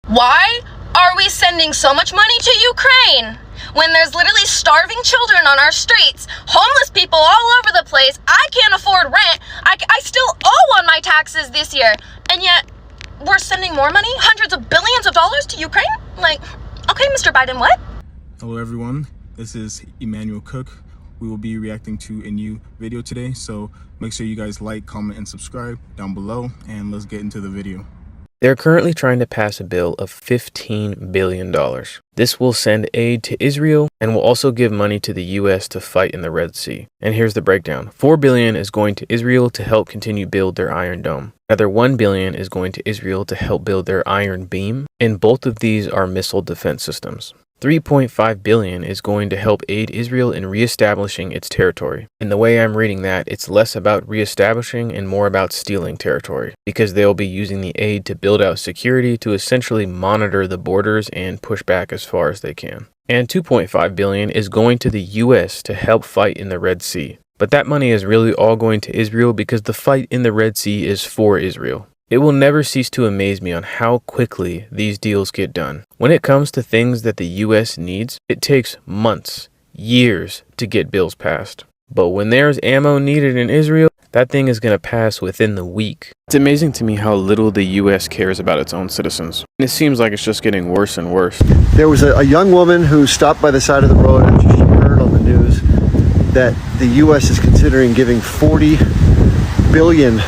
Why are we sending so much money to Ukraine when there's literally starving children on our streets, homeless people all over the place? I can't afford rent. I still owe on my taxes this year. And yet we're sending more money, hundreds of billions of dollars to Ukraine? Like, okay, Mr. Biden, what? Hello everyone, this is Emmanuel Cook. We will be reacting to a new video today, so make sure you guys like, comment, and subscribe down below, and let's get into the video. They're currently trying to pass a bill of $15 billion. This will send aid to Israel and will also give money to the U.S. to fight in the Red Sea. And here's the breakdown. $4 billion is going to Israel to help continue build their Iron Dome. Another $1 billion is going to Israel to help build their Iron Beam, and both of these are missile defense systems. $3.5 billion is going to help aid Israel in reestablishing its territory. And the way I'm reading that, it's less about reestablishing and more about stealing territory, because they'll be using the aid to build out security to essentially monitor the borders and push back as far as they can. And $2.5 billion is going to the US to help fight in the Red Sea. But that money is really all going to Israel because the fight in the Red Sea is for Israel. It will never cease to amaze me on how quickly these deals get done. When it comes to things that the US needs, it takes months, years to get bills passed. But when there's ammo needed in Israel, that thing is going to pass within the week. It's amazing to me how little the US cares about its own citizens. And it seems like it's just getting worse and worse. There was a young woman who stopped by the side of the road after she heard on the news that the US is considering giving $40 billion.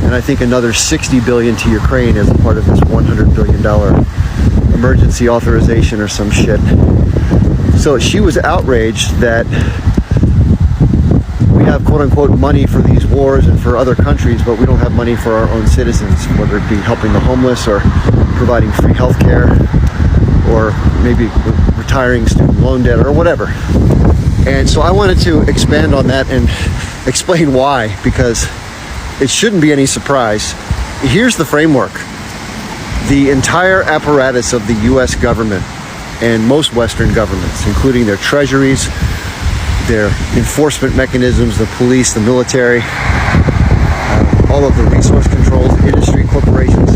And I think another $60 billion to Ukraine as a part of this $100 billion emergency authorization or some shit. So she was outraged that we have quote-unquote money for these wars and for other countries, but we don't have money for our own citizens, whether it be helping the homeless or providing free health care or maybe retiring student loan debt or whatever. And so I wanted to expand on that and explain why, because it shouldn't be any surprise. Here's the framework. The entire apparatus of the US government and most Western governments, including their treasuries, their enforcement mechanisms, the police, the military, all of the resource controls, industry, corporations,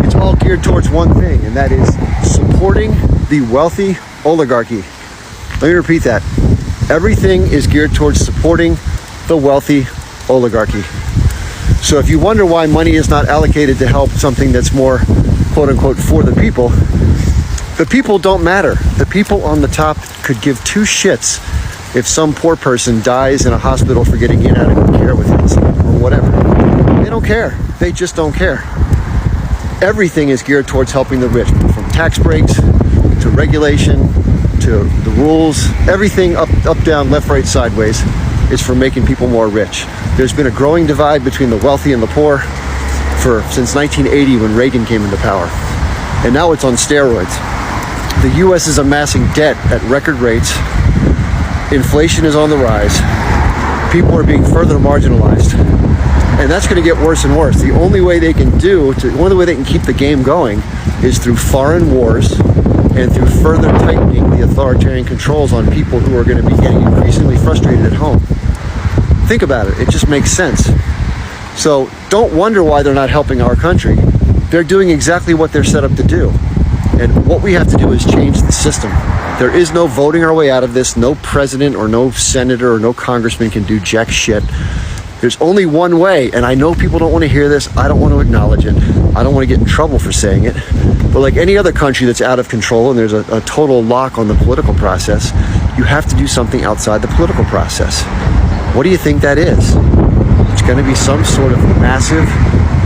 it's all geared towards one thing, and that is supporting the wealthy oligarchy. Let me repeat that. Everything is geared towards supporting the wealthy oligarchy. So if you wonder why money is not allocated to help something that's more quote-unquote for the people don't matter. The people on the top could give two shits if some poor person dies in a hospital for getting inadequate care with insulin or whatever. They don't care. They just don't care. Everything is geared towards helping the rich, from tax breaks to regulation to the rules. Everything up, down, left, right, sideways is for making people more rich. There's been a growing divide between the wealthy and the poor since 1980 when Reagan came into power. And now it's on steroids. The US is amassing debt at record rates. Inflation is on the rise. People are being further marginalized. And that's going to get worse and worse. The only way they can keep the game going is through foreign wars and through further tightening the authoritarian controls on people who are going to be getting increasingly frustrated at home. Think about it. It just makes sense. So don't wonder why they're not helping our country. They're doing exactly what they're set up to do. And what we have to do is change the system. There is no voting our way out of this. No president or no senator or no congressman can do jack shit. There's only one way, and I know people don't want to hear this. I don't want to acknowledge it. I don't want to get in trouble for saying it. But like any other country that's out of control and there's a total lock on the political process, you have to do something outside the political process. What do you think that is? It's going to be some sort of massive,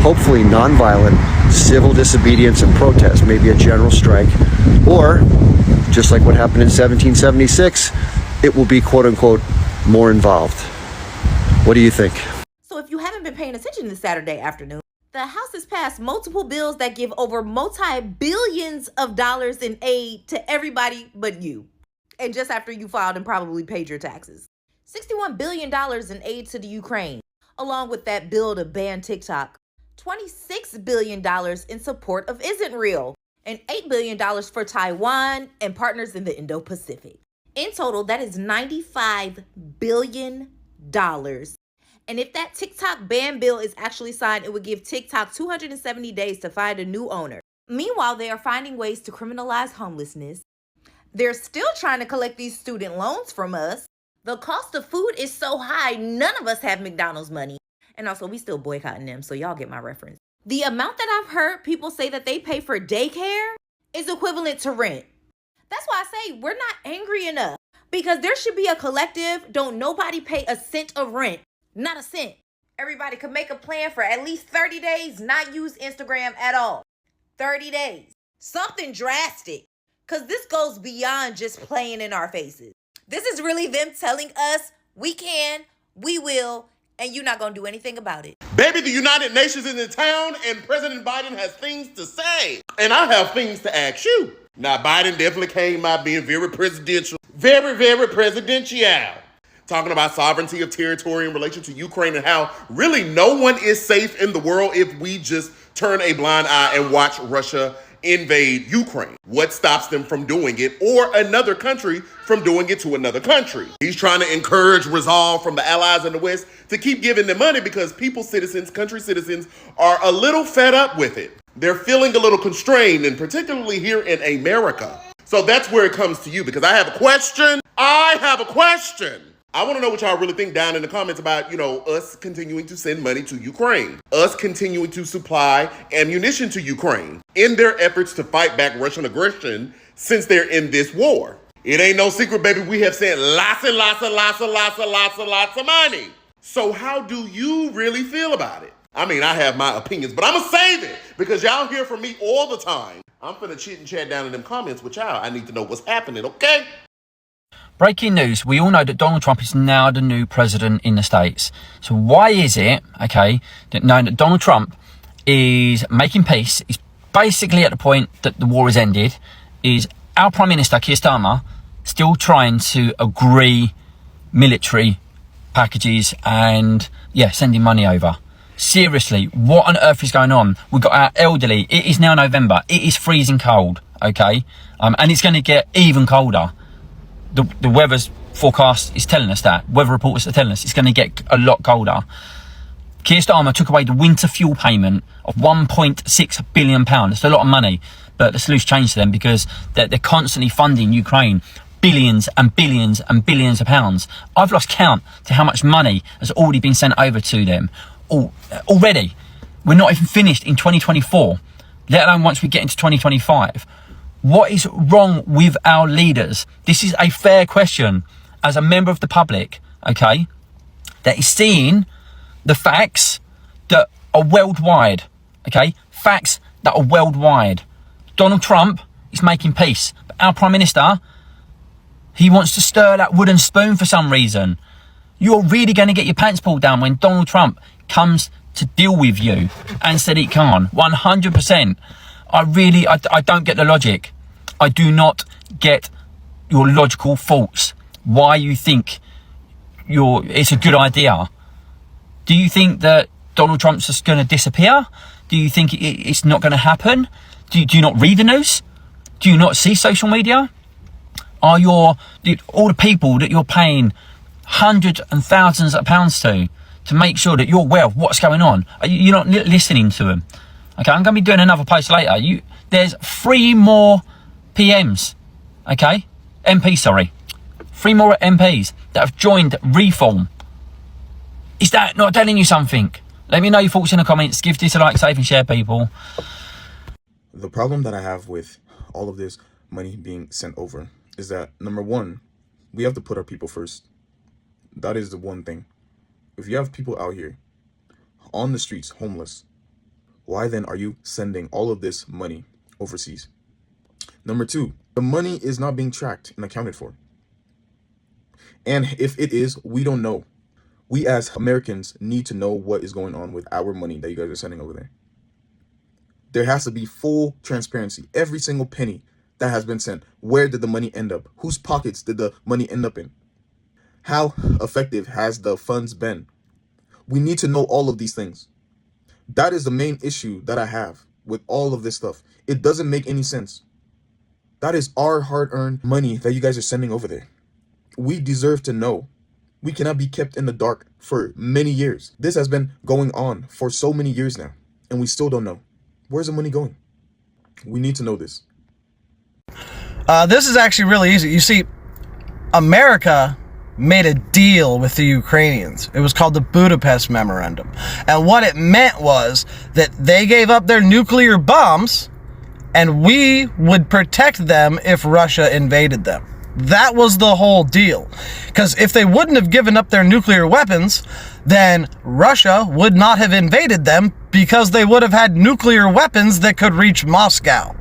hopefully nonviolent, civil disobedience and protest, maybe a general strike, or just like what happened in 1776, it will be quote-unquote more involved. What do you think? So if you haven't been paying attention this Saturday afternoon, the House has passed multiple bills that give over multi-billions of dollars in aid to everybody but you. And just after you filed and probably paid your taxes. $61 billion in aid to the Ukraine, along with that bill to ban TikTok. $26 billion in support of Isn't Real, and $8 billion for Taiwan and partners in the Indo-Pacific. In total, that is $95 billion. And if that TikTok ban bill is actually signed, it would give TikTok 270 days to find a new owner. Meanwhile, they are finding ways to criminalize homelessness. They're still trying to collect these student loans from us. The cost of food is so high, none of us have McDonald's money. And also, we still boycotting them, so y'all get my reference. The amount that I've heard people say that they pay for daycare is equivalent to rent. That's why I say we're not angry enough, because there should be a collective, don't nobody pay a cent of rent. Not a cent. Everybody could make a plan for at least 30 days, not use Instagram at all. 30 days. Something drastic. Because this goes beyond just playing in our faces. This is really them telling us we can, we will, and you're not going to do anything about it. Baby, the United Nations is in town and President Biden has things to say. And I have things to ask you. Now, Biden definitely came out being very presidential. Very, very presidential. Talking about sovereignty of territory in relation to Ukraine and how really no one is safe in the world if we just turn a blind eye and watch Russia invade Ukraine. What stops them from doing it, or another country from doing it to another country? He's trying to encourage resolve from the allies in the West to keep giving them money because country citizens are a little fed up with it. They're feeling a little constrained, and particularly here in America. So that's where it comes to you, because I have a question. I want to know what y'all really think down in the comments about, us continuing to send money to Ukraine, us continuing to supply ammunition to Ukraine in their efforts to fight back Russian aggression since they're in this war. It ain't no secret, baby. We have sent lots and lots and lots and lots and lots and lots of money. So how do you really feel about it? I mean, I have my opinions, but I'm going to save it because y'all hear from me all the time. I'm finna chit and chat down in them comments with y'all. I need to know what's happening, okay? Breaking news, we all know that Donald Trump is now the new president in the States. So why is it, that Donald Trump is making peace, is basically at the point that the war is ended, is our Prime Minister, Keir Starmer, still trying to agree military packages and, sending money over. Seriously, what on earth is going on? We've got our elderly. It is now November. It is freezing cold, and it's going to get even colder. The weather's forecast is telling us that. Weather reports are telling us it's going to get a lot colder. Keir Starmer took away the winter fuel payment of £1.6 billion. That's a lot of money, but the solution changed to them because they're constantly funding Ukraine. Billions and billions and billions of pounds. I've lost count to how much money has already been sent over to them. Already. We're not even finished in 2024, let alone once we get into 2025. What is wrong with our leaders? This is a fair question as a member of the public, that is seeing the facts that are worldwide, facts that are worldwide. Donald Trump is making peace, but our Prime Minister, he wants to stir that wooden spoon for some reason. You're really going to get your pants pulled down when Donald Trump comes to deal with you and Sadiq Khan. 100%. I don't get the logic. I do not get your logical thoughts. Why you think it's a good idea. Do you think that Donald Trump's just going to disappear? Do you think it's not going to happen? Do you not read the news? Do you not see social media? All the people that you're paying hundreds and thousands of pounds to make sure that you're aware of what's going on, you're not listening to them? I'm going to be doing another post later. There's 3 more PMs, MPs, sorry. 3 more MPs that have joined Reform. Is that not telling you something? Let me know your thoughts in the comments. Give this a like, save and share, people. The problem that I have with all of this money being sent over is that, number one, we have to put our people first. That is the one thing. If you have people out here on the streets, homeless, why then are you sending all of this money overseas? Number two, the money is not being tracked and accounted for. And if it is, we don't know. We as Americans need to know what is going on with our money that you guys are sending over there. There has to be full transparency. Every single penny that has been sent. Where did the money end up? Whose pockets did the money end up in? How effective has the funds been? We need to know all of these things. That is the main issue that I have with all of this stuff. It doesn't make any sense. That is our hard-earned money that you guys are sending over there. We deserve to know. We cannot be kept in the dark for many years. This has been going on for so many years now, and we still don't know. Where's the money going? We need to know this. This is actually really easy. You see, America made a deal with the Ukrainians. It was called the Budapest Memorandum. And what it meant was that they gave up their nuclear bombs and we would protect them if Russia invaded them. That was the whole deal. Because if they wouldn't have given up their nuclear weapons, then Russia would not have invaded them because they would have had nuclear weapons that could reach Moscow.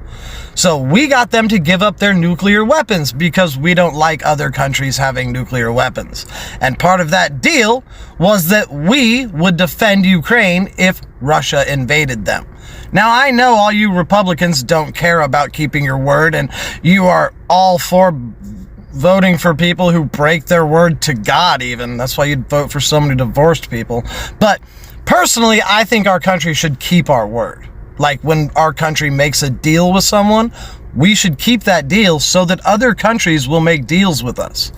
So we got them to give up their nuclear weapons because we don't like other countries having nuclear weapons. And part of that deal was that we would defend Ukraine if Russia invaded them. Now, I know all you Republicans don't care about keeping your word, and you are all for voting for people who break their word to God even. That's why you'd vote for so many divorced people. But personally, I think our country should keep our word. Like when our country makes a deal with someone, we should keep that deal so that other countries will make deals with us.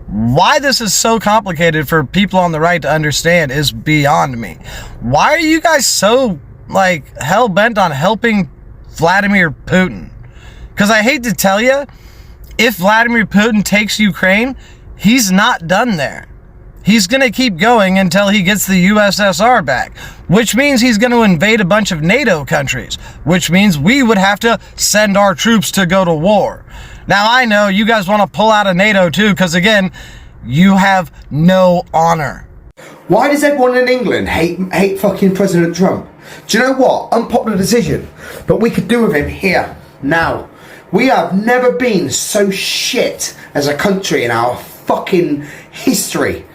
Why this is so complicated for people on the right to understand is beyond me. Why are you guys so hell-bent on helping Vladimir Putin? Because I hate to tell you, if Vladimir Putin takes Ukraine, he's not done there. He's going to keep going until he gets the USSR back, which means he's going to invade a bunch of NATO countries, which means we would have to send our troops to go to war. Now, I know you guys want to pull out of NATO too, because again, you have no honor. Why does everyone in England hate fucking President Trump? Do you know what? Unpopular decision, but we could do with him here, now. We have never been so shit as a country in our fucking history.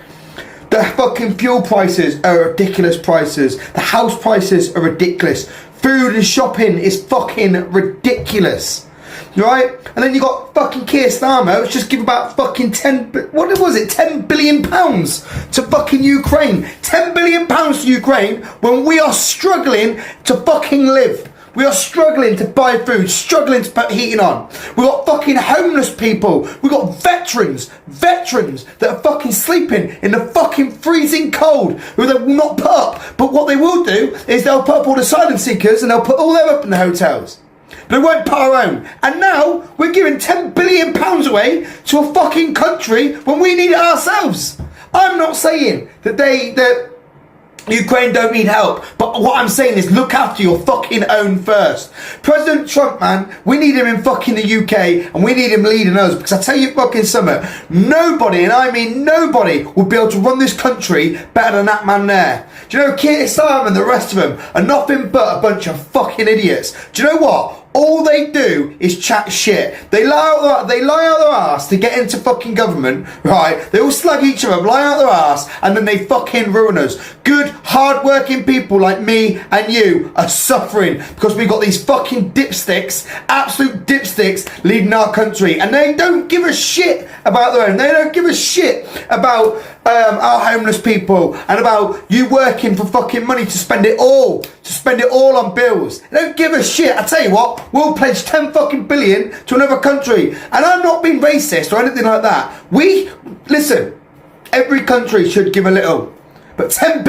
The fucking fuel prices are ridiculous prices. The house prices are ridiculous. Food and shopping is fucking ridiculous. Right? And then you got fucking Keir Starmer, who's just give about fucking 10 billion pounds to fucking Ukraine. 10 billion pounds to Ukraine when we are struggling to fucking live. We are struggling to buy food, struggling to put heating on. We've got fucking homeless people. We've got veterans that are fucking sleeping in the fucking freezing cold, who they will not put up. But what they will do is they'll put up all the asylum seekers and they'll put all them up in the hotels. But they won't put our own. And now we're giving £10 billion away to a fucking country when we need it ourselves. I'm not saying that Ukraine don't need help, but what I'm saying is look after your fucking own first. President Trump, man, we need him in fucking the UK and we need him leading us, because I tell you fucking something, nobody, and I mean nobody, will be able to run this country better than that man there. Do you know Keir Starmer and the rest of them are nothing but a bunch of fucking idiots? Do you know what? All they do is chat shit. They lie out their ass to get into fucking government, right? They all slug each other, lie out their ass, and then they fucking ruin us. Good, hard-working people like me and you are suffering because we've got these fucking dipsticks, absolute dipsticks, leading our country, and they don't give a shit about their own. They don't give a shit about our homeless people and about you working for fucking money to spend it all on bills. They don't give a shit. I tell you what, we'll pledge 10 fucking billion to another country, and I'm not being racist or anything like that. Listen, every country should give a little, but 10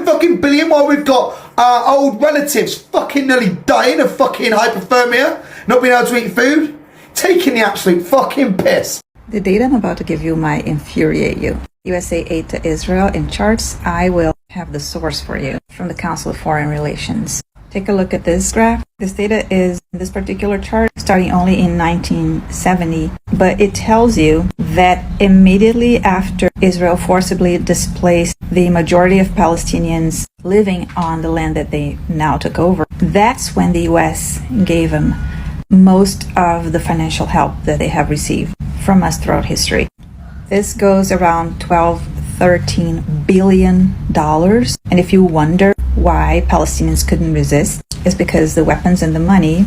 fucking billion while we've got our old relatives fucking nearly dying of fucking hypothermia, not being able to eat food, taking the absolute fucking piss. The data I'm about to give you might infuriate you. USA aid to Israel in charts. I will have the source for you from the Council of Foreign Relations. Take a look at this graph. This data is this particular chart starting only in 1970, but it tells you that immediately after Israel forcibly displaced the majority of Palestinians living on the land that they now took over, that's when the US gave them most of the financial help that they have received from us throughout history. This goes around $13 billion. And if you wonder why Palestinians couldn't resist, it's because the weapons and the money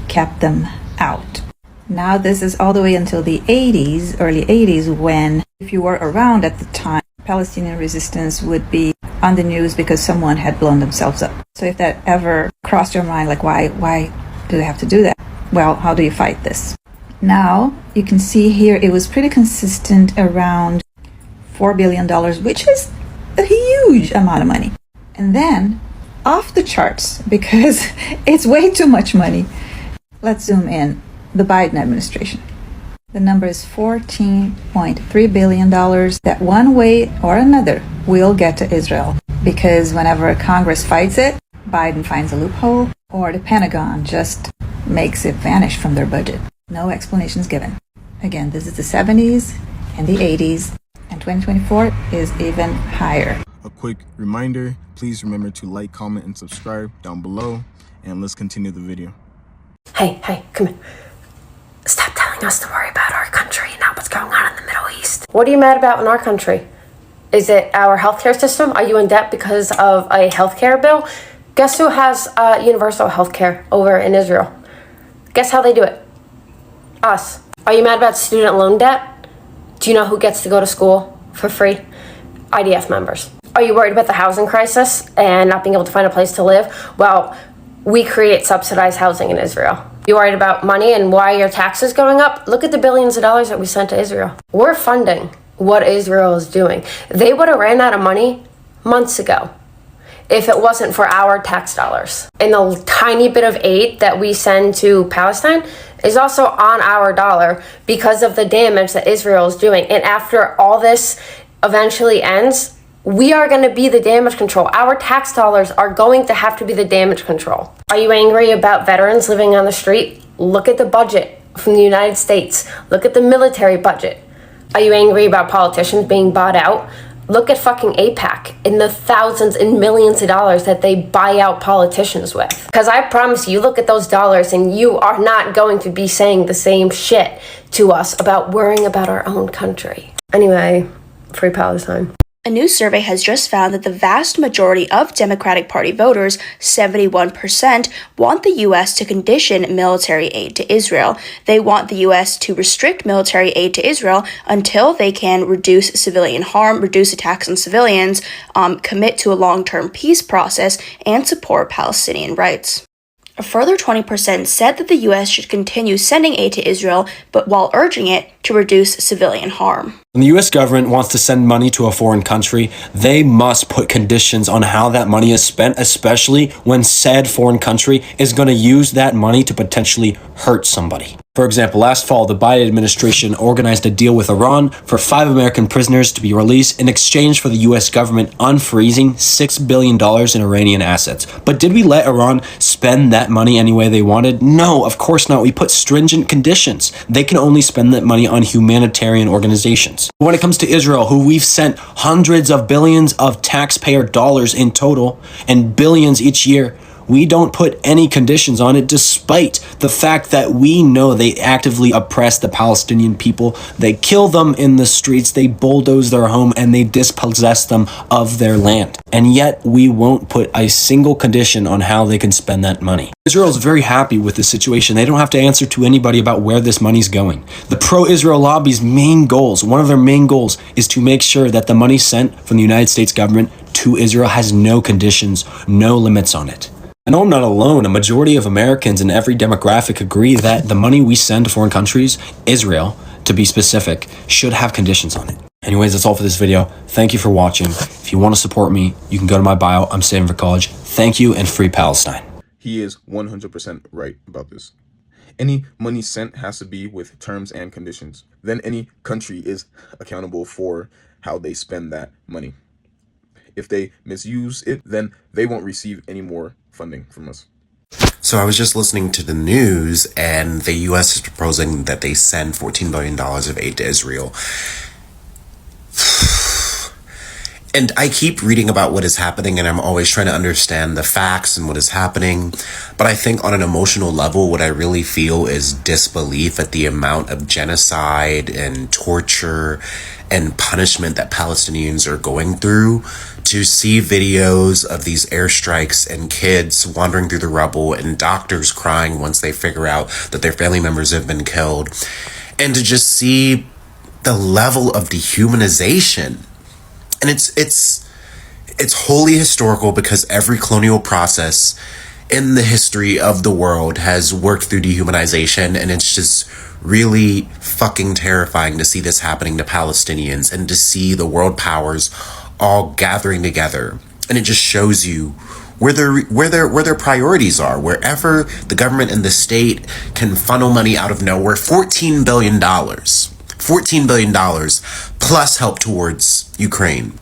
kept them out. Now this is all the way until the 80s, early 80s, when, if you were around at the time, Palestinian resistance would be on the news because someone had blown themselves up. So if that ever crossed your mind, like why do they have to do that? Well, how do you fight this? Now, you can see here it was pretty consistent around $4 billion, which is a huge amount of money. And then off the charts because it's way too much money. Let's zoom in. The Biden administration. The number is $14.3 billion that one way or another will get to Israel. Because whenever Congress fights it, Biden finds a loophole or the Pentagon just makes it vanish from their budget. No explanations given. Again, this is the 70s and the 80s, and 2024 is even higher. A quick reminder, please remember to like, comment, and subscribe down below, and let's continue the video. Hey, come here. Stop telling us to worry about our country, not what's going on in the Middle East. What are you mad about in our country? Is it our healthcare system? Are you in debt because of a healthcare bill? Guess who has universal healthcare over in Israel? Guess how they do it? Us. Are you mad about student loan debt? Do you know who gets to go to school for free? IDF members. Are you worried about the housing crisis and not being able to find a place to live? Well, we create subsidized housing in Israel. You worried about money and why your taxes going up? Look at the billions of dollars that we sent to Israel. We're funding what Israel is doing. They would have ran out of money months ago if it wasn't for our tax dollars. And the tiny bit of aid that we send to Palestine is also on our dollar because of the damage that Israel is doing. And after all this eventually ends, we are going to be the damage control. Our tax dollars are going to have to be the damage control. Are you angry about veterans living on the street? Look at the budget from the United States. Look at the military budget. Are you angry about politicians being bought out? Look at fucking AIPAC and the thousands and millions of dollars that they buy out politicians with. Because I promise you, look at those dollars and you are not going to be saying the same shit to us about worrying about our own country. Anyway, free Palestine. A new survey has just found that the vast majority of Democratic Party voters, 71%, want the U.S. to condition military aid to Israel. They want the U.S. to restrict military aid to Israel until they can reduce civilian harm, reduce attacks on civilians, commit to a long-term peace process, and support Palestinian rights. A further 20% said that the U.S. should continue sending aid to Israel, but while urging it to reduce civilian harm. When the U.S. government wants to send money to a foreign country, they must put conditions on how that money is spent, especially when said foreign country is going to use that money to potentially hurt somebody. For example, last fall, the Biden administration organized a deal with Iran for 5 American prisoners to be released in exchange for the U.S. government unfreezing $6 billion in Iranian assets. But did we let Iran spend that money any way they wanted? No, of course not. We put stringent conditions. They can only spend that money on humanitarian organizations. When it comes to Israel, who we've sent hundreds of billions of taxpayer dollars in total and billions each year, we don't put any conditions on it, despite the fact that we know they actively oppress the Palestinian people. They kill them in the streets, they bulldoze their home, and they dispossess them of their land. And yet we won't put a single condition on how they can spend that money. Israel is very happy with this situation. They don't have to answer to anybody about where this money's going. The pro-Israel lobby's main goals, one of their main goals, is to make sure that the money sent from the United States government to Israel has no conditions, no limits on it. I know I'm not alone. A majority of Americans in every demographic agree that the money we send to foreign countries, Israel, to be specific, should have conditions on it. Anyways, that's all for this video. Thank you for watching. If you want to support me, you can go to my bio. I'm saving for college. Thank you, and free Palestine. He is 100% right about this. Any money sent has to be with terms and conditions. Then any country is accountable for how they spend that money. If they misuse it, then they won't receive any more funding from us. So I was just listening to the news, and the U.S. is proposing that they send $14 billion of aid to Israel. And I keep reading about what is happening, and I'm always trying to understand the facts and what is happening. But I think on an emotional level, what I really feel is disbelief at the amount of genocide and torture and punishment that Palestinians are going through. To see videos of these airstrikes and kids wandering through the rubble and doctors crying once they figure out that their family members have been killed. And to just see the level of dehumanization. And it's wholly historical, because every colonial process in the history of the world has worked through dehumanization, and it's just really fucking terrifying to see this happening to Palestinians and to see the world powers all gathering together. And it just shows you where their priorities are. Wherever the government and the state can funnel money out of nowhere, $14 billion. $14 billion plus help towards Ukraine.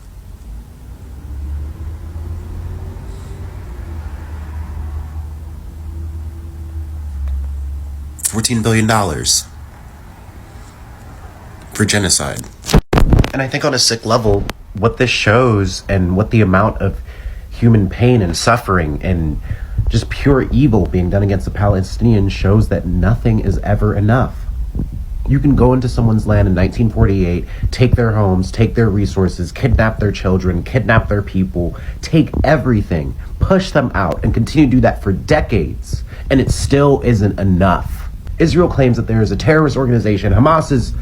$14 billion for genocide. And I think on a sick level, what this shows and what the amount of human pain and suffering and just pure evil being done against the Palestinians shows that nothing is ever enough. You can go into someone's land in 1948, take their homes, take their resources, kidnap their children, kidnap their people, take everything, push them out, and continue to do that for decades, and it still isn't enough. Israel claims that there is a terrorist organization. Hamas is,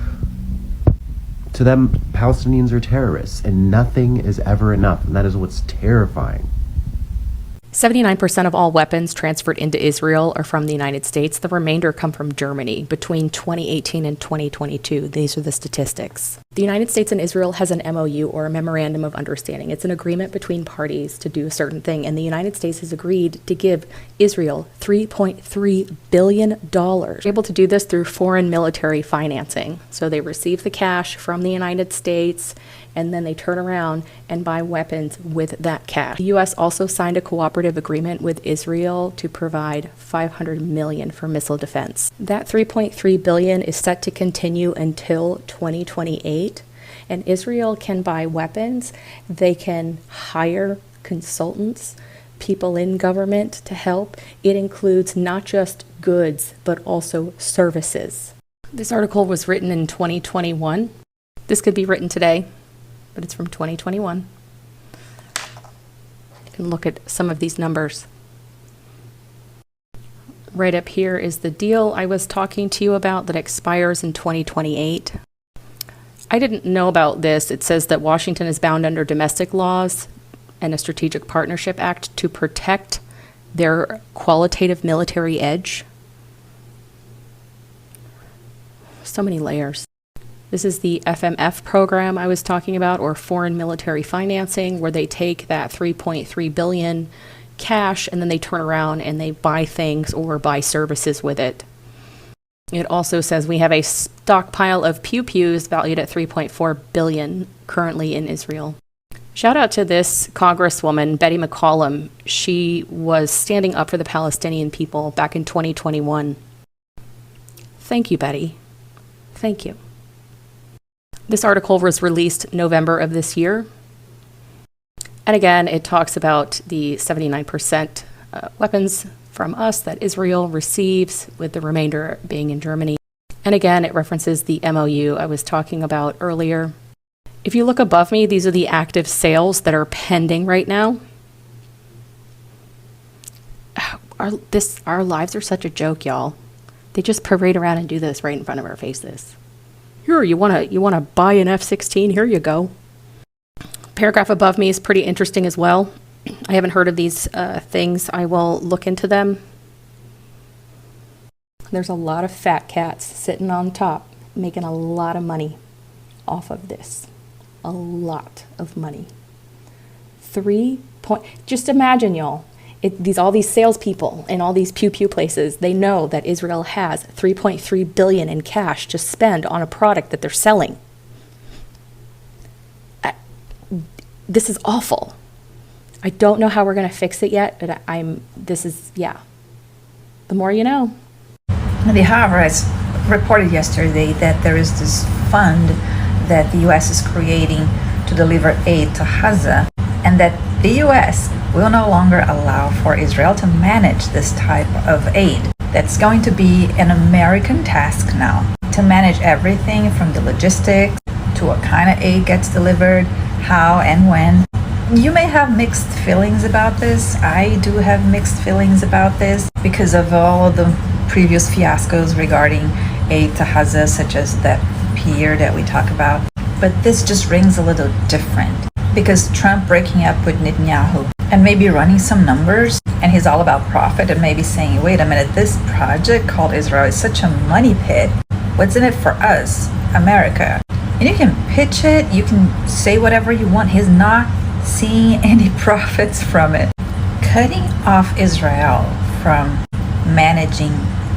to them, Palestinians are terrorists, and nothing is ever enough, and that is what's terrifying. 79% of all weapons transferred into Israel are from the United States. The remainder come from Germany between 2018 and 2022. These are the statistics. The United States and Israel has an MOU, or a Memorandum of Understanding. It's an agreement between parties to do a certain thing, and the United States has agreed to give Israel $3.3 billion. They're able to do this through foreign military financing. So they receive the cash from the United States, and then they turn around and buy weapons with that cash. The U.S. also signed a cooperative agreement with Israel to provide $500 million for missile defense. That $3.3 billion is set to continue until 2028, and Israel can buy weapons. They can hire consultants, people in government to help. It includes not just goods, but also services. This article was written in 2021. This could be written today, but it's from 2021. You can look at some of these numbers. Right up here is the deal I was talking to you about that expires in 2028. I didn't know about this. It says that Washington is bound under domestic laws and a Strategic Partnership Act to protect their qualitative military edge. So many layers. This is the FMF program I was talking about, or foreign military financing, where they take that $3.3 billion cash and then they turn around and they buy things or buy services with it. It also says we have a stockpile of pew-pews valued at $3.4 billion currently in Israel. Shout out to this Congresswoman, Betty McCollum. She was standing up for the Palestinian people back in 2021. Thank you, Betty. Thank you. This article was released November of this year. And again, it talks about the 79% weapons from us that Israel receives, with the remainder being in Germany. And again, it references the MOU I was talking about earlier. If you look above me, these are the active sales that are pending right now. Our lives are such a joke, y'all. They just parade around and do this right in front of our faces. Here, you wanna buy an F-16? Here you go. Paragraph above me is pretty interesting as well. I haven't heard of these things. I will look into them. There's a lot of fat cats sitting on top, making a lot of money off of this. A lot of money. Just imagine, y'all. All these salespeople in all these pew-pew places, they know that Israel has $3.3 billion in cash to spend on a product that they're selling. This is awful. I don't know how we're going to fix it yet, but the more you know. The Harvard reported yesterday that there is this fund that the U.S. is creating to deliver aid to Gaza, and that the U.S. will no longer allow for Israel to manage this type of aid. That's going to be an American task now, to manage everything from the logistics to what kind of aid gets delivered, how and when. You may have mixed feelings about this. I do have mixed feelings about this because of all of the previous fiascos regarding aid to Gaza, such as that pier that we talk about. But this just rings a little different because Trump breaking up with Netanyahu and maybe running some numbers, and he's all about profit, and maybe saying, wait a minute, this project called Israel is such a money pit. What's in it for us, America? And you can pitch it, you can say whatever you want. He's not seeing any profits from it. cutting off Israel from managing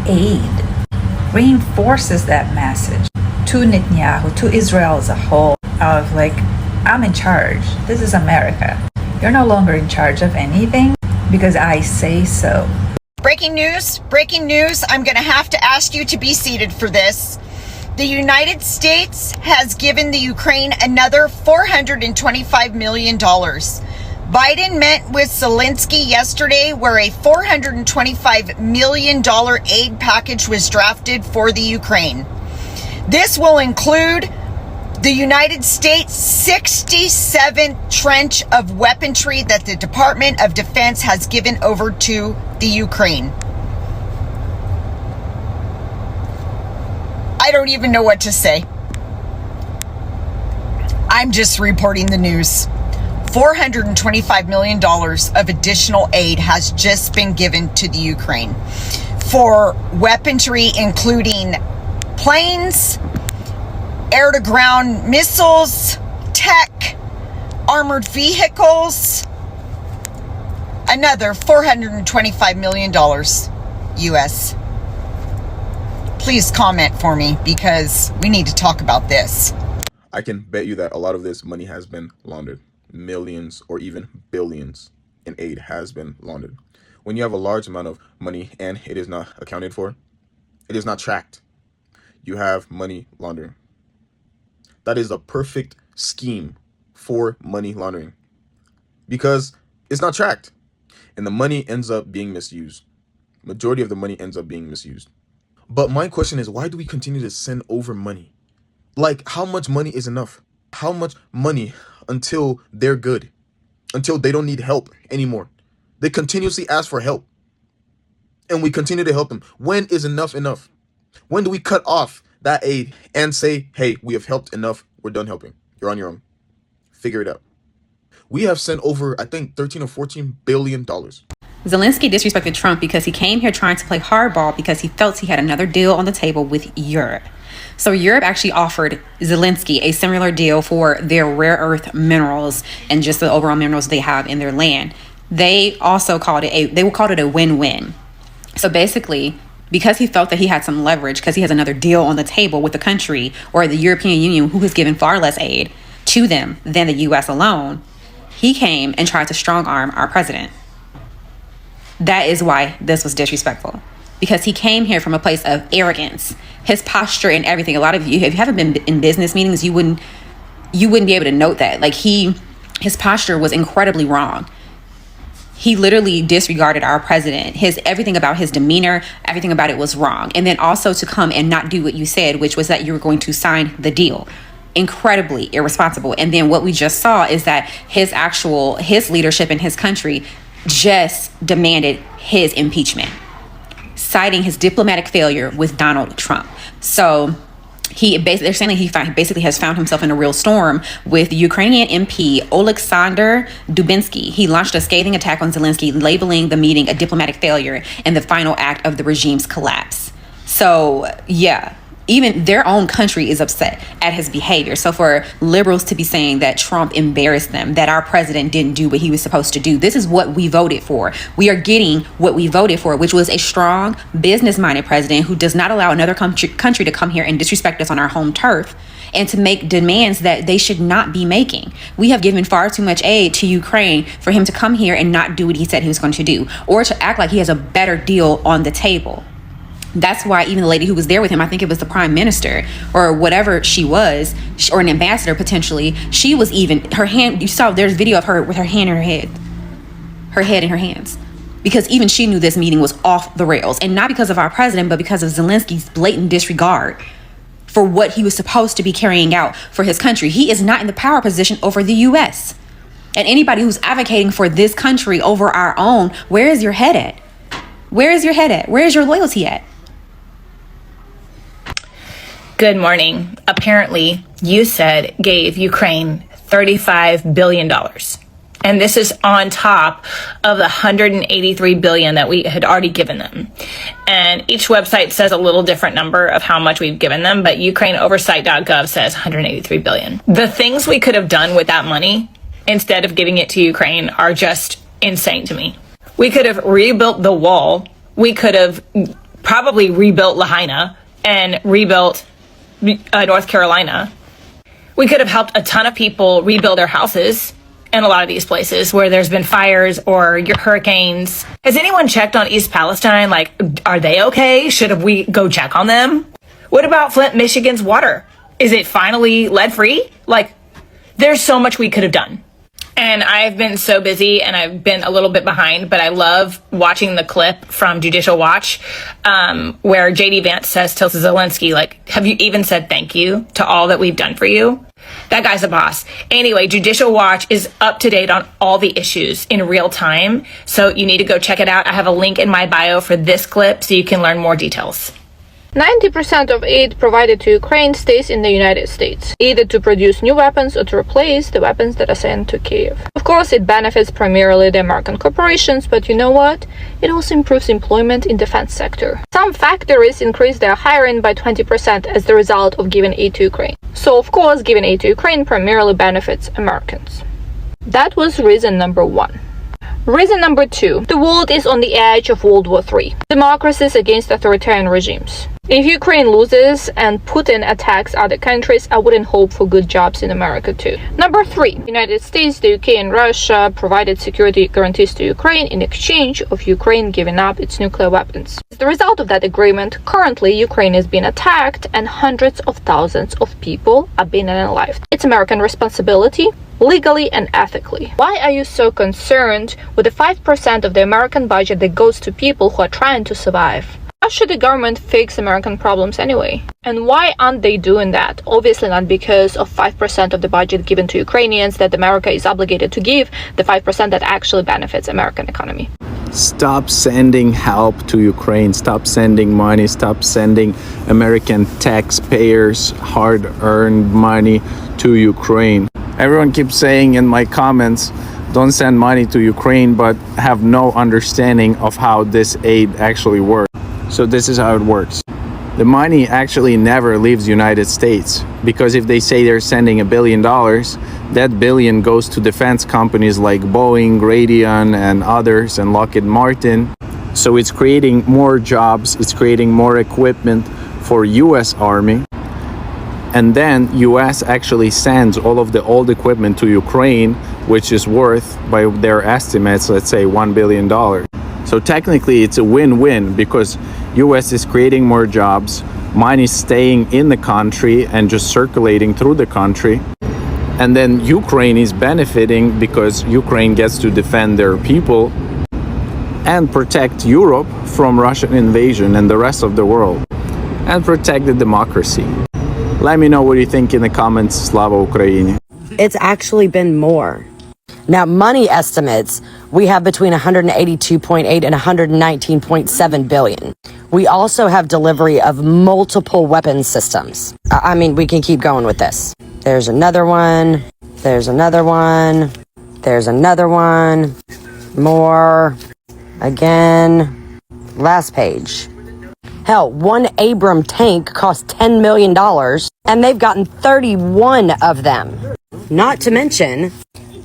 aid reinforces that message to Netanyahu, to Israel as a whole, of like, I'm in charge. This is America. You're no longer in charge of anything because I say so. Breaking news, breaking news. I'm going to have to ask you to be seated for this. The United States has given the Ukraine another $425 million. Biden met with Zelensky yesterday where a $425 million aid package was drafted for the Ukraine. This will include the United States' 67th trench of weaponry that the Department of Defense has given over to the Ukraine. I don't even know what to say. I'm just reporting the news. $425 million of additional aid has just been given to the Ukraine for weaponry, including planes, air-to-ground missiles, tech, armored vehicles, another $425 million US. Please comment for me because we need to talk about this. I can bet you that a lot of this money has been laundered. Millions or even billions in aid has been laundered. When you have a large amount of money and it is not accounted for, it is not tracked, you have money laundering. That is a perfect scheme for money laundering because it's not tracked and the money ends up being misused. Majority of the money ends up being misused. But my question is, why do we continue to send over money? Like, how much money is enough? How much money until they're good? Until they don't need help anymore? They continuously ask for help. And we continue to help them. When is enough enough? When do we cut off that aid and say, hey, we have helped enough. We're done helping. You're on your own. Figure it out. We have sent over, I think, 13 or 14 billion dollars. Zelensky disrespected Trump because he came here trying to play hardball because he felt he had another deal on the table with Europe. So Europe actually offered Zelensky a similar deal for their rare earth minerals and just the overall minerals they have in their land. They also called it a win-win. So basically, because he felt that he had some leverage, because he has another deal on the table with the country or the European Union, who has given far less aid to them than the U.S. alone, he came and tried to strong arm our president. That is why this was disrespectful, because he came here from a place of arrogance. His posture and everything. A lot of you, if you haven't been in business meetings, you wouldn't be able to note that. Like his posture was incredibly wrong. He literally disregarded our president. Everything about his demeanor, everything about it was wrong. And then also to come and not do what you said, which was that you were going to sign the deal. Incredibly irresponsible. And then what we just saw is that his leadership in his country just demanded his impeachment, citing his diplomatic failure with Donald Trump. So they're saying that he basically has found himself in a real storm with the Ukrainian MP Oleksandr Dubinsky. He launched a scathing attack on Zelensky, labeling the meeting a diplomatic failure and the final act of the regime's collapse. So yeah, even their own country is upset at his behavior. So for liberals to be saying that Trump embarrassed them, that our president didn't do what he was supposed to do, this is what we voted for. We are getting what we voted for, which was a strong, business-minded president who does not allow another country to come here and disrespect us on our home turf and to make demands that they should not be making. We have given far too much aid to Ukraine for him to come here and not do what he said he was going to do, or to act like he has a better deal on the table. That's why even the lady who was there with him, I think it was the prime minister or whatever she was, or an ambassador potentially, she was even, her hand, you saw there's video of her with her hand in her head in her hands. Because even she knew this meeting was off the rails. And not because of our president, but because of Zelensky's blatant disregard for what he was supposed to be carrying out for his country. He is not in the power position over the U.S. And anybody who's advocating for this country over our own, where is your head at? Where is your head at? Where is your loyalty at? Good morning. Apparently, you said gave Ukraine $35 billion. And this is on top of the $183 billion that we had already given them. And each website says a little different number of how much we've given them, but UkraineOversight.gov says $183 billion. The things we could have done with that money instead of giving it to Ukraine are just insane to me. We could have rebuilt the wall. We could have probably rebuilt Lahaina and rebuilt North Carolina. We could have helped a ton of people rebuild their houses in a lot of these places where there's been fires or hurricanes. Has anyone checked on East Palestine? Like, are they okay? Should we go check on them? What about Flint, Michigan's water? Is it finally lead-free? Like, there's so much we could have done. And I've been so busy and I've been a little bit behind, but I love watching the clip from Judicial Watch where JD Vance says to Zelensky, like, have you even said thank you to all that we've done for you? That guy's a boss. Anyway, Judicial Watch is up to date on all the issues in real time. So you need to go check it out. I have a link in my bio for this clip so you can learn more details. 90% of aid provided to Ukraine stays in the United States, either to produce new weapons or to replace the weapons that are sent to Kiev. Of course, it benefits primarily the American corporations, but you know what? It also improves employment in the defense sector. Some factories increase their hiring by 20% as the result of giving aid to Ukraine. So, of course, giving aid to Ukraine primarily benefits Americans. That was reason number one. Reason number two, the world is on the edge of World War III. Democracies against authoritarian regimes. If Ukraine loses and Putin attacks other countries, I wouldn't hope for good jobs in America too. Number three, the United States, the UK and Russia provided security guarantees to Ukraine in exchange of Ukraine giving up its nuclear weapons. As the result of that agreement, currently Ukraine is being attacked and hundreds of thousands of people are being unalived. It's American responsibility, legally and ethically. Why are you so concerned with the 5% of the American budget that goes to people who are trying to survive? How should the government fix American problems anyway? And why aren't they doing that? Obviously not because of 5% of the budget given to Ukrainians that America is obligated to give, the 5% that actually benefits American economy. Stop sending help to Ukraine. Stop sending money. Stop sending American taxpayers' hard-earned money to Ukraine. Everyone keeps saying in my comments, don't send money to Ukraine, but have no understanding of how this aid actually works. So this is how it works. The money actually never leaves the United States, because if they say they're sending $1 billion, that billion goes to defense companies like Boeing, Raytheon, and others, and Lockheed Martin. So it's creating more jobs, it's creating more equipment for US Army. And then US actually sends all of the old equipment to Ukraine, which is worth, by their estimates, let's say $1 billion. So technically it's a win-win, because US is creating more jobs, money staying in the country and just circulating through the country. And then Ukraine is benefiting because Ukraine gets to defend their people and protect Europe from Russian invasion and the rest of the world, and protect the democracy. Let me know what you think in the comments. Slava Ukraini. It's actually been more. Now, money estimates, we have between 182.8 and 119.7 billion. We also have delivery of multiple weapon systems. I mean, we can keep going with this. There's another one. There's another one. There's another one. More. Again. Last page. Hell, one Abram tank cost $10 million, and they've gotten 31 of them. Not to mention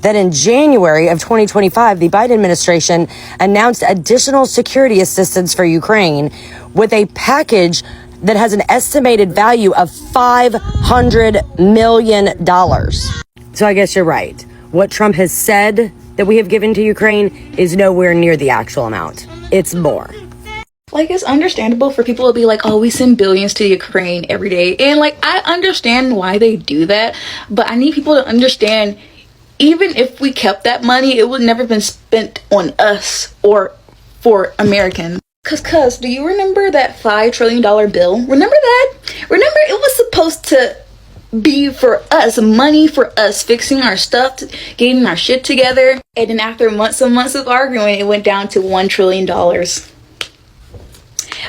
that in January of 2025, the Biden administration announced additional security assistance for Ukraine with a package that has an estimated value of $500 million. So I guess you're right. What Trump has said that we have given to Ukraine is nowhere near the actual amount. It's more. Like, it's understandable for people to be like, oh, we send billions to Ukraine every day. And, like, I understand why they do that. But I need people to understand, even if we kept that money, it would never been spent on us or for Americans. Cuz, do you remember that $5 trillion bill? Remember that? Remember it was supposed to be for us, money for us, fixing our stuff, getting our shit together. And then after months and months of arguing, it went down to $1 trillion.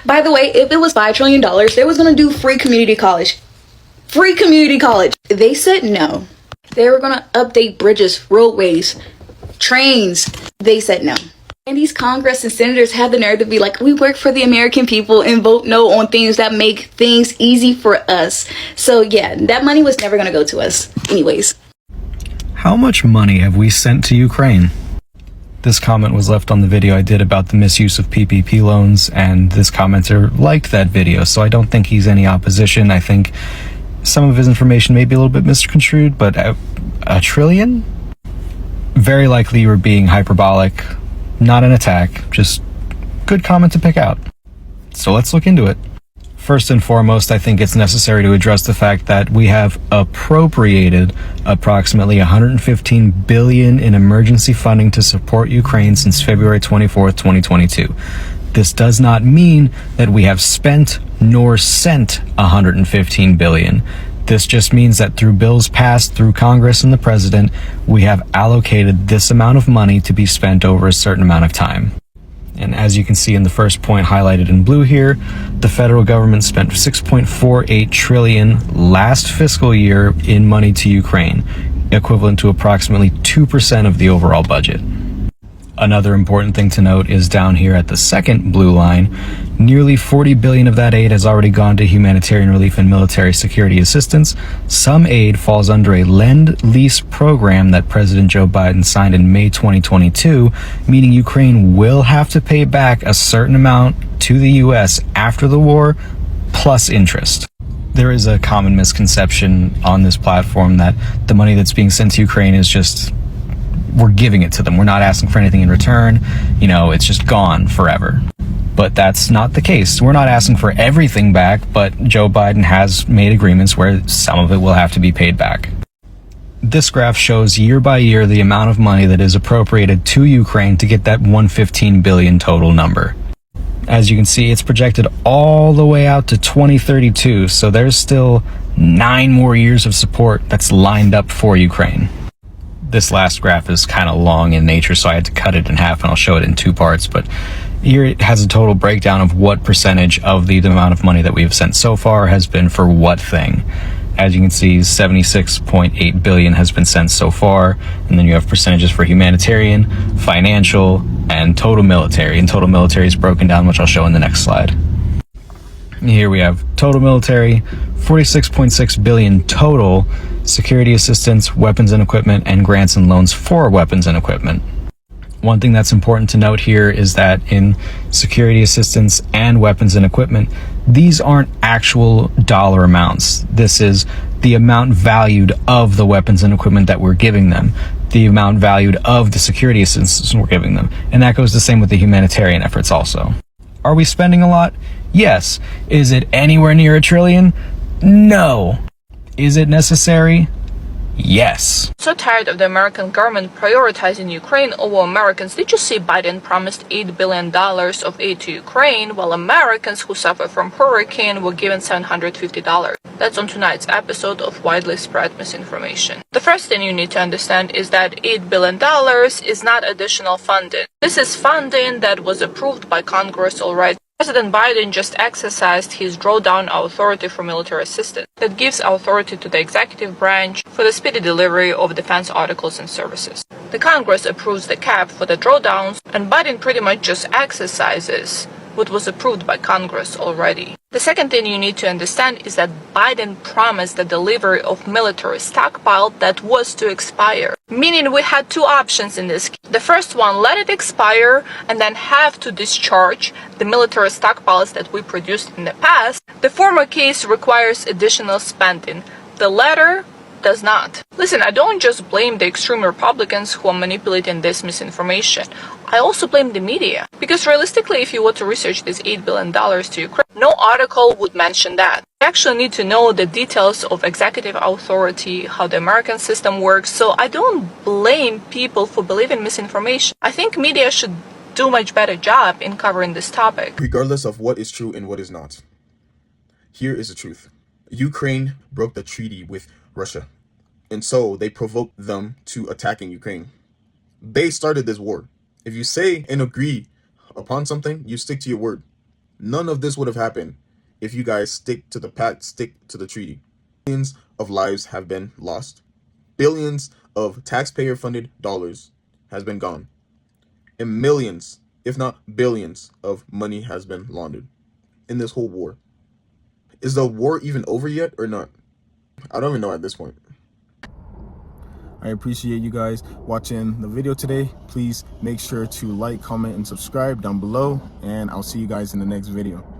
By the way, if it was $5 trillion, they was going to do free community college. Free community college. They said no. They were going to update bridges, roadways, trains. They said no. And these Congress and senators had the nerve to be like, we work for the American people and vote no on things that make things easy for us. So yeah, that money was never going to go to us anyways. How much money have we sent to Ukraine? This comment was left on the video I did about the misuse of PPP loans, and this commenter liked that video, so I don't think he's any opposition. I think some of his information may be a little bit misconstrued, but a trillion? Very likely you were being hyperbolic, not an attack, just good comment to pick out. So let's look into it. First and foremost, I think it's necessary to address the fact that we have appropriated approximately $115 billion in emergency funding to support Ukraine since February 24th, 2022. This does not mean that we have spent nor sent $115 billion. This just means that through bills passed through Congress and the President, we have allocated this amount of money to be spent over a certain amount of time. And as you can see in the first point highlighted in blue here, the federal government spent $6.48 trillion last fiscal year in money to Ukraine, equivalent to approximately 2% of the overall budget. Another important thing to note is down here at the second blue line, nearly $40 billion of that aid has already gone to humanitarian relief and military security assistance. Some aid falls under a Lend-Lease program that President Joe Biden signed in May 2022, meaning Ukraine will have to pay back a certain amount to the U.S. after the war, plus interest. There is a common misconception on this platform that the money that's being sent to Ukraine is just, we're giving it to them. We're not asking for anything in return. You know, it's just gone forever. But that's not the case. We're not asking for everything back, but Joe Biden has made agreements where some of it will have to be paid back. This graph shows year by year the amount of money that is appropriated to Ukraine to get that $115 billion total number. As you can see, it's projected all the way out to 2032, so there's still 9 more years of support that's lined up for Ukraine. This last graph is kind of long in nature, so I had to cut it in half, and I'll show it in 2 parts. But here it has a total breakdown of what percentage of the amount of money that we've sent so far has been for what thing. As you can see, $76.8 billion has been sent so far, and then you have percentages for humanitarian, financial, and total military. And total military is broken down, which I'll show in the next slide. Here we have total military, $46.6 billion total, security assistance, weapons and equipment, and grants and loans for weapons and equipment. One thing that's important to note here is that in security assistance and weapons and equipment, these aren't actual dollar amounts. This is the amount valued of the weapons and equipment that we're giving them, the amount valued of the security assistance we're giving them. And that goes the same with the humanitarian efforts also. Are we spending a lot? Yes. Is it anywhere near $1 trillion? No. Is it necessary? Yes. So tired of the American government prioritizing Ukraine over Americans. Did you see Biden promised $8 billion of aid to Ukraine, while Americans who suffer from hurricane were given $750? That's on tonight's episode of Widely Spread Misinformation. The first thing you need to understand is that $8 billion is not additional funding. This is funding that was approved by Congress already. President Biden just exercised his drawdown authority for military assistance that gives authority to the executive branch for the speedy delivery of defense articles and services. The Congress approves the cap for the drawdowns, and Biden pretty much just exercises what was approved by Congress already. The second thing you need to understand is that Biden promised the delivery of military stockpile that was to expire. Meaning we had 2 options in this. The first one, let it expire and then have to discharge the military stockpiles that we produced in the past. The former case requires additional spending. The latter does not. Listen, I don't just blame the extreme Republicans who are manipulating this misinformation. I also blame the media. Because realistically, if you were to research this $8 billion to Ukraine, no article would mention that. You actually need to know the details of executive authority, how the American system works, so I don't blame people for believing misinformation. I think media should do a much better job in covering this topic. Regardless of what is true and what is not, here is the truth. Ukraine broke the treaty with Russia, and so they provoked them to attacking Ukraine. They started this war. If you say and agree upon something, you stick to your word. None of this would have happened if you guys stick to the pact, stick to the treaty. Billions of lives have been lost. Billions of taxpayer-funded dollars has been gone. And millions, if not billions, of money has been laundered in this whole war. Is the war even over yet or not? I don't even know at this point. I appreciate you guys watching the video today. Please make sure to like, comment, and subscribe down below, and I'll see you guys in the next video.